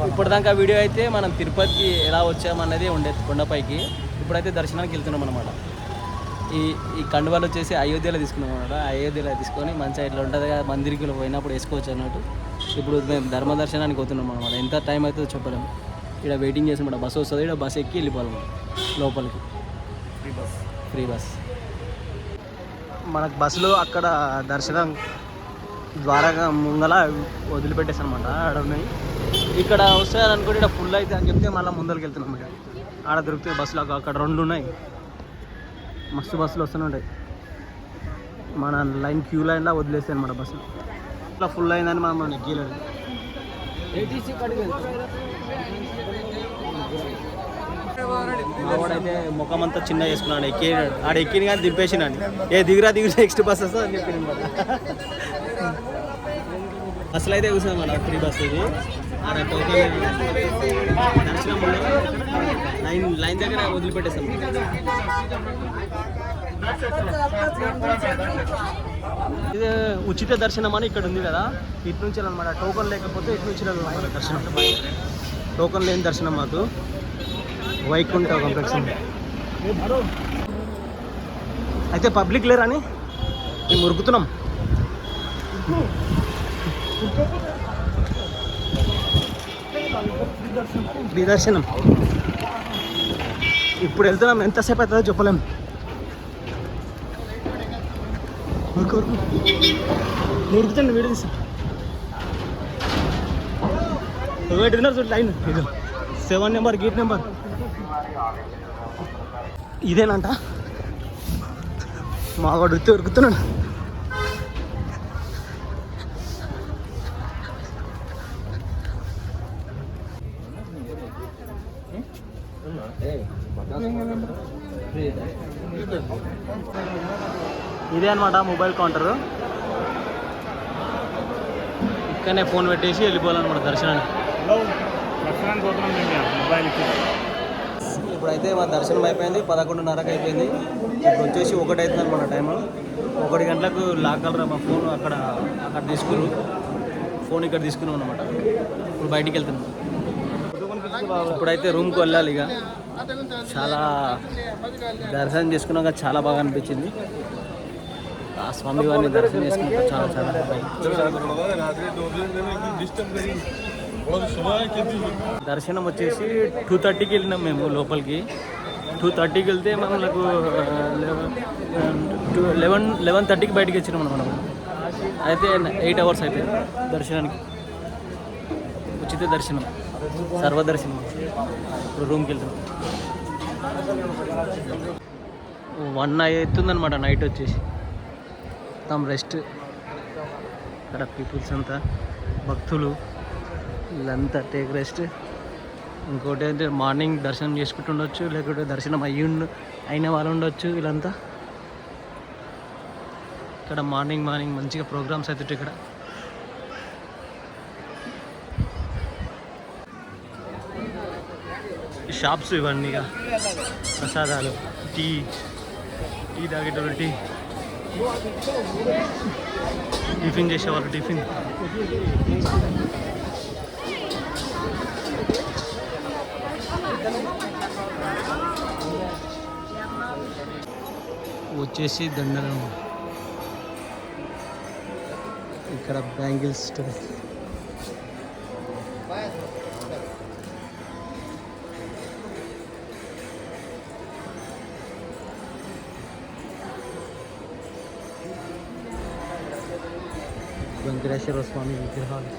ఇప్పటిదాకా వీడియో అయితే మనం తిరుపతికి ఎలా వచ్చామన్నది ఉండేది కొండపైకి. ఇప్పుడైతే దర్శనానికి వెళ్తున్నాం అనమాట. ఈ కండువాలు వచ్చేసి అయోధ్యలో తీసుకున్నాం అనమాట. అయోధ్యలో తీసుకొని మంచిగా ఇట్లా ఉంటుంది కదా, మందిరికి పోయినప్పుడు వేసుకోవచ్చు అన్నట్టు. ఇప్పుడు మేము ధర్మ దర్శనానికి పోతున్నాం అనమాట. ఎంత టైం అవుతుందో చెప్పలేము. ఇక్కడ వెయిటింగ్ చేసి అనమాట. బస్సు వస్తుంది, ఇక్కడ బస్సు ఎక్కి వెళ్ళిపోవాలి లోపలికి. Free bus. మనకు బస్సులో అక్కడ దర్శనం ద్వారాగా ముంగల వదిలిపెట్టేసి అనమాట. ఆడ ఉన్నాయి. ఇక్కడ వస్తాయని అనుకుంటే ఇక్కడ ఫుల్ అయితే అని చెప్తే మళ్ళీ ముందరికి వెళ్తున్నాం. ఇక్కడ ఆడ దొరుకుతాయి బస్సులు. అక్కడ 2 ఉన్నాయి. మస్తు బస్సులు వస్తుంటాయి. మన లైన్ క్యూ లైన్లో వదిలేస్తాయి అనమాట బస్సులు. ఇట్లా ఫుల్ అయిందని మనం ఎక్కలేదు. మావాడైతే ముఖం అంతా చిన్న చేసుకున్నాడు. ఆడ ఎక్కిన కానీ దింపేసినాడు. దిగురా నెక్స్ట్ బస్ వస్తుంది అని చెప్పి బస్సులు అయితే కూర్చున్నాం మన ఫ్రీ బస్ ఇది. ఆడ టోకెన్ దర్శనం లైన్ దగ్గర వదిలిపెట్టేస్తాం. ఇది ఉచిత దర్శనం అని ఇక్కడ ఉంది కదా, ఇటు నుంచి అనమాట. టోకెన్ లేకపోతే ఇటు నుంచి దర్శనం. టోకెన్ లేని దర్శనం మాకు వైకుంఠ కాంప్లెక్స్. అయితే పబ్లిక్ లేరని మేము ఉరుకుతున్నాం. ఫ్రీ దర్శనం ఇప్పుడు వెళ్తున్నాం. ఎంతసేపు అవుతుందో చెప్పలేము. ఉరుకుతండి వీడియో తీసి వెయిట్ చూడు. లైన్ 7 నెంబర్ గేట్ నెంబర్ ఇదేనంట. మా వాడు ఉరుకుతున్నాడు. ఇదే అనమాట మొబైల్ కౌంటరు. ఇక్కడనే ఫోన్ పెట్టేసి వెళ్ళిపోవాలన్నమాట దర్శనానికి. ఇప్పుడైతే మా దర్శనం అయిపోయింది. 11:30కి అయిపోయింది. ఇప్పుడు వచ్చేసి 1 అవుతుంది అనమాట టైము. 1 గంటలకు లాక్కలరా మా ఫోన్ అక్కడ తీసుకున్నాం. ఫోన్ ఇక్కడ తీసుకున్నాం అనమాట. ఇప్పుడు బయటికి వెళ్తున్నాం. ఇప్పుడైతే రూమ్కి వెళ్ళాలి. ఇక చాలా దర్శనం చేసుకున్నాక చాలా బాగా అనిపించింది. ఆ స్వామి వారిని దర్శనం చేసుకుంటే చాలా దర్శనం వచ్చేసి 2:30కి వెళ్ళినాం మేము లోపలికి. 2:30కి వెళ్తే మనకు 11:30కి బయటికి వచ్చినాం అనమాట. అయితే 8 అవర్స్ అయిపోయింది దర్శనానికి. ఉచిత దర్శనం, సర్వదర్శనం. ఇప్పుడు రూమ్కి వెళ్తున్నాం. 1 అవుతుందన్నమాట నైట్ వచ్చేసి. మొత్తం రెస్ట్. ఇక్కడ పీపుల్స్ అంతా భక్తులు వీళ్ళంతా టేక్ రెస్ట్. ఇంకోటి అయితే మార్నింగ్ దర్శనం చేసుకుంటుండొచ్చు, లేకుంటే దర్శనం అయిన వాళ్ళు ఉండొచ్చు. వీళ్ళంతా ఇక్కడ మార్నింగ్ మంచిగా ప్రోగ్రామ్స్ అవుతుంటాయి. ఇక్కడ షాప్స్ ఇవన్నీ ప్రసాదాలు, టీ తాగేటోళ్ళు టీ, టిఫిన్ చేసేవాళ్ళు టిఫిన్. వచ్చేసి దండలు. ఇక్కడ బ్యాంగిల్స్ వెంకటేశ్వర స్వామి విగ్రహాలు.